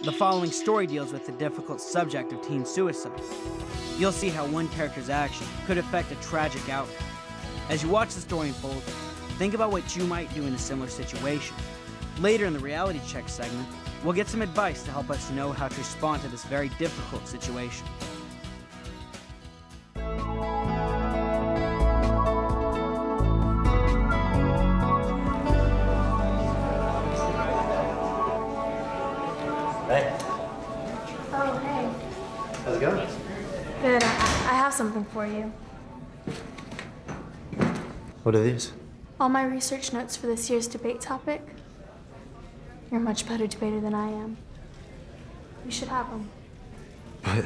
The following story deals with the difficult subject of teen suicide. You'll see how one character's action could affect a tragic outcome. As you watch the story unfold, think about what you might do in a similar situation. Later in the reality check segment, we'll get some advice to help us know how to respond to this very difficult situation. Hey. Oh, hey. How's it going? Good. I have something for you. What are these? All my research notes for this year's debate topic. You're a much better debater than I am. You should have them. But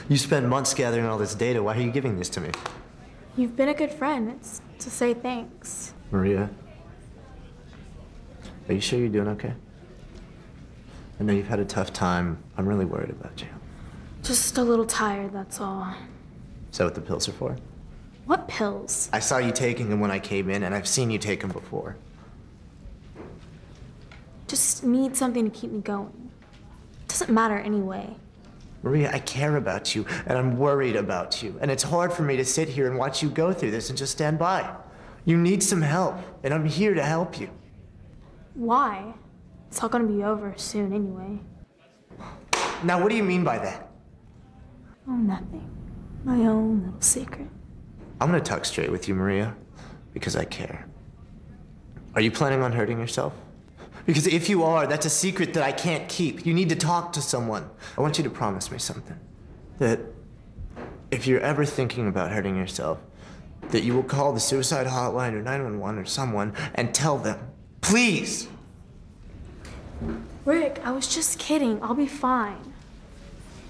you spent months gathering all this data. Why are you giving this to me? You've been a good friend. It's to say thanks. Maria, are you sure you're doing okay? I know you've had a tough time. I'm really worried about you. Just a little tired, that's all. Is that what the pills are for? What pills? I saw you taking them when I came in, and I've seen you take them before. Just need something to keep me going. Doesn't matter anyway. Maria, I care about you, and I'm worried about you. And it's hard for me to sit here and watch you go through this and just stand by. You need some help, and I'm here to help you. Why? It's all gonna be over soon anyway. Now, what do you mean by that? Oh, nothing. My own little secret. I'm gonna talk straight with you, Maria, because I care. Are you planning on hurting yourself? Because if you are, that's a secret that I can't keep. You need to talk to someone. I want you to promise me something. That if you're ever thinking about hurting yourself, that you will call the suicide hotline or 911 or someone and tell them. Please! Rick, I was just kidding. I'll be fine.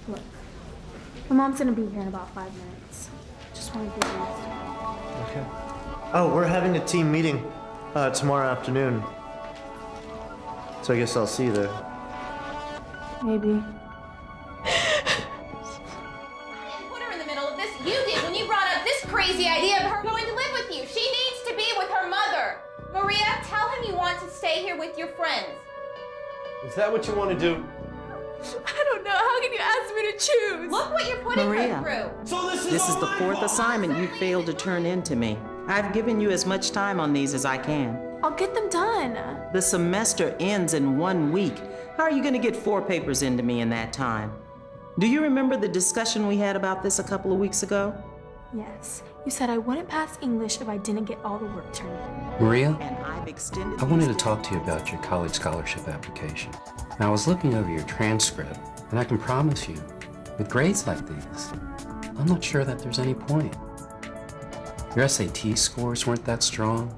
Look, my mom's gonna be here in about 5 minutes. Just want to give you this. Okay. Oh, we're having a team meeting tomorrow afternoon. So I guess I'll see you there. Maybe. Put her in the middle of this. You did when you brought up this crazy idea of her going to live with you. She needs to be with her mother. Maria, tell him you want to stay here with your friends. Is that what you want to do? I don't know. How can you ask me to choose? Look what you're putting Maria. her through. So this This is the fourth assignment you failed to turn in to me. I've given you as much time on these as I can. I'll get them done. The semester ends in 1 week. How are you going to get 4 papers into me in that time? Do you remember the discussion we had about this a couple of weeks ago? Yes. You said I wouldn't pass English if I didn't get all the work turned in. Maria, And I've extended I wanted to these talk to you about your college scholarship application. Now, I was looking over your transcript, and I can promise you, with grades like these, I'm not sure that there's any point. Your SAT scores weren't that strong,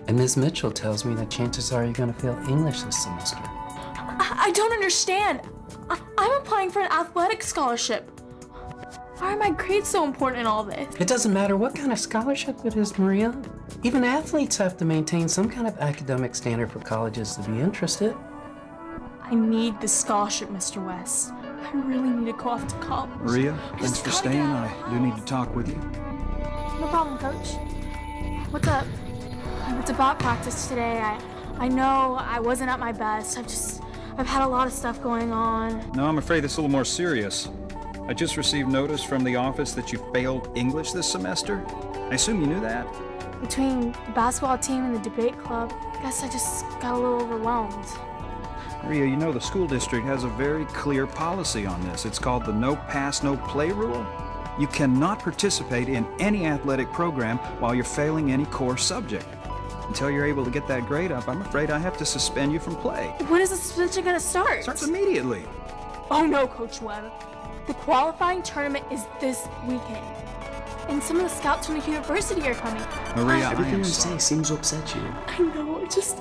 and Ms. Mitchell tells me that chances are you're going to fail English this semester. I don't understand. I'm applying for an athletic scholarship. Why are my grades so important in all this? It doesn't matter what kind of scholarship it is, Maria. Even athletes have to maintain some kind of academic standard for colleges to be interested. I need the scholarship, Mr. West. I really need to go off to college. Maria, I thanks just for gotta staying. go. I do need to talk with you. No problem, Coach. What's up? It's about practice today. I know I wasn't at my best. I've had a lot of stuff going on. No, I'm afraid it's a little more serious. I just received notice from the office that you failed English this semester. I assume you knew that? Between the basketball team and the debate club, I guess I just got a little overwhelmed. Maria, you know the school district has a very clear policy on this. It's called the no pass, no play rule. You cannot participate in any athletic program while you're failing any core subject. Until you're able to get that grade up, I'm afraid I have to suspend you from play. When is the suspension gonna start? It starts immediately. Oh no, Coach Webb. The qualifying tournament is this weekend. And some of the scouts from the university are coming. Maria, I Everything am you sorry. say seems to upset you. I know, just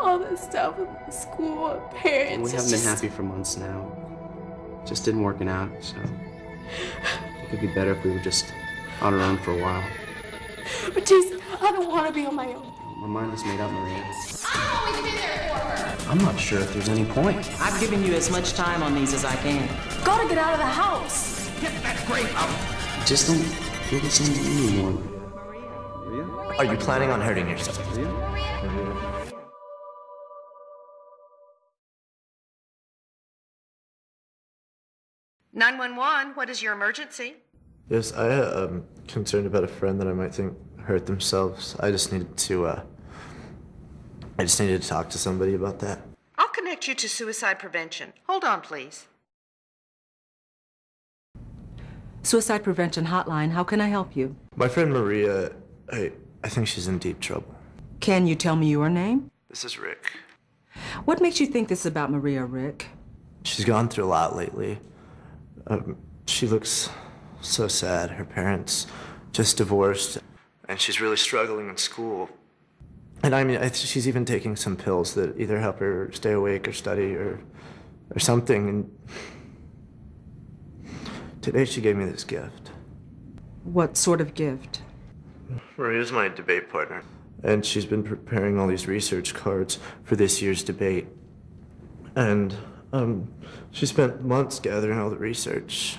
all this stuff with the school and parents. We haven't been happy for months now. Just didn't working out, so it could be better if we were just on our own for a while. But Jason, I don't want to be on my own. My mind is made up, Maria. I've always been there for her. I'm not sure if there's any point. I've given you as much time on these as I can. Gotta get out of the house. Just don't feel the same way anymore. Maria? Are you planning on hurting yourself? Maria? 911, what is your emergency? Yes, I'm concerned about a friend that I might think hurt themselves. I just needed to talk to somebody about that. I'll connect you to suicide prevention. Hold on, please. Suicide Prevention Hotline, how can I help you? My friend Maria, I think she's in deep trouble. Can you tell me your name? This is Rick. What makes you think this about Maria, Rick? She's gone through a lot lately. She looks so sad. Her parents just divorced, and she's really struggling in school. And I mean, she's even taking some pills that either help her stay awake or study or something. And today she gave me this gift. What sort of gift? Maria's my debate partner, and she's been preparing all these research cards for this year's debate. And she spent months gathering all the research,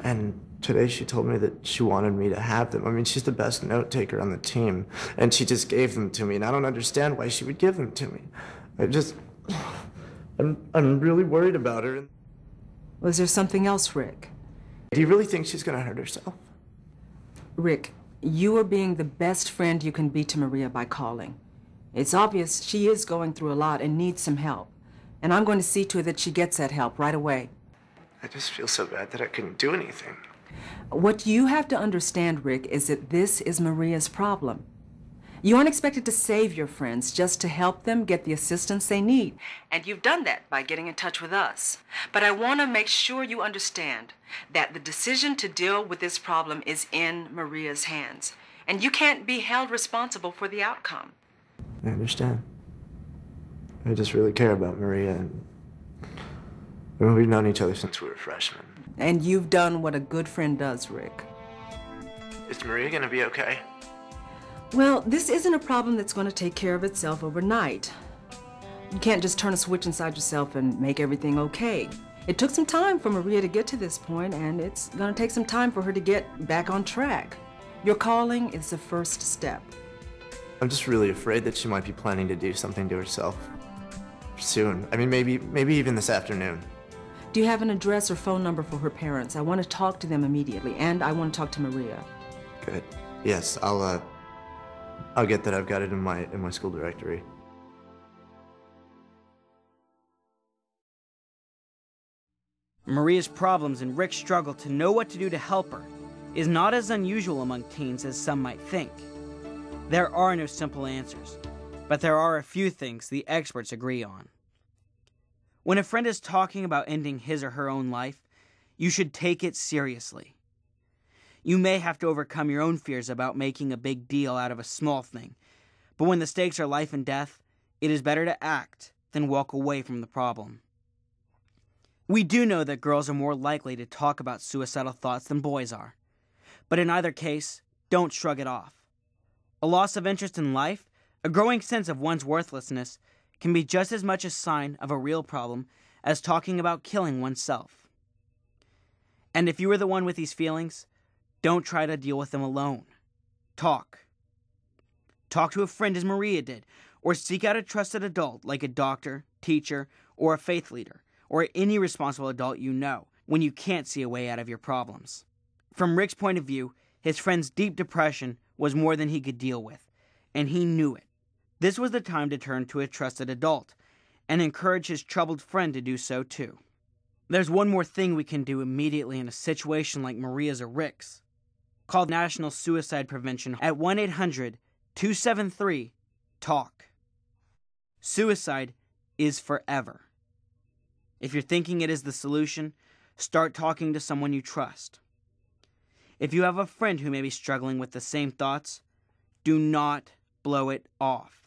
and today she told me that she wanted me to have them. I mean, she's the best note taker on the team, and she just gave them to me, and I don't understand why she would give them to me. I'm really worried about her. Was there something else, Rick? Do you really think she's gonna hurt herself? Rick, you are being the best friend you can be to Maria by calling. It's obvious she is going through a lot and needs some help. And I'm going to see to it that she gets that help right away. I just feel so bad that I couldn't do anything. What you have to understand, Rick, is that this is Maria's problem. You aren't expected to save your friends, just to help them get the assistance they need. And you've done that by getting in touch with us. But I want to make sure you understand that the decision to deal with this problem is in Maria's hands. And you can't be held responsible for the outcome. I understand. I just really care about Maria, and we've known each other since we were freshmen. And you've done what a good friend does, Rick. Is Maria gonna be okay? Well, this isn't a problem that's going to take care of itself overnight. You can't just turn a switch inside yourself and make everything okay. It took some time for Maria to get to this point, and it's going to take some time for her to get back on track. Your calling is the first step. I'm just really afraid that she might be planning to do something to herself soon. I mean, maybe even this afternoon. Do you have an address or phone number for her parents? I want to talk to them immediately, and I want to talk to Maria. Good. Yes, I'll get that. I've got it in my school directory. Maria's problems and Rick's struggle to know what to do to help her is not as unusual among teens as some might think. There are no simple answers, but there are a few things the experts agree on. When a friend is talking about ending his or her own life, you should take it seriously. You may have to overcome your own fears about making a big deal out of a small thing, but when the stakes are life and death, it is better to act than walk away from the problem. We do know that girls are more likely to talk about suicidal thoughts than boys are, but in either case, don't shrug it off. A loss of interest in life, a growing sense of one's worthlessness, can be just as much a sign of a real problem as talking about killing oneself. And if you are the one with these feelings, don't try to deal with them alone. Talk. Talk to a friend as Maria did, or seek out a trusted adult like a doctor, teacher, or a faith leader, or any responsible adult you know when you can't see a way out of your problems. From Rick's point of view, his friend's deep depression was more than he could deal with, and he knew it. This was the time to turn to a trusted adult and encourage his troubled friend to do so too. There's one more thing we can do immediately in a situation like Maria's or Rick's. Call National Suicide Prevention at 1-800-273-TALK. Suicide is forever. If you're thinking it is the solution, start talking to someone you trust. If you have a friend who may be struggling with the same thoughts, do not blow it off.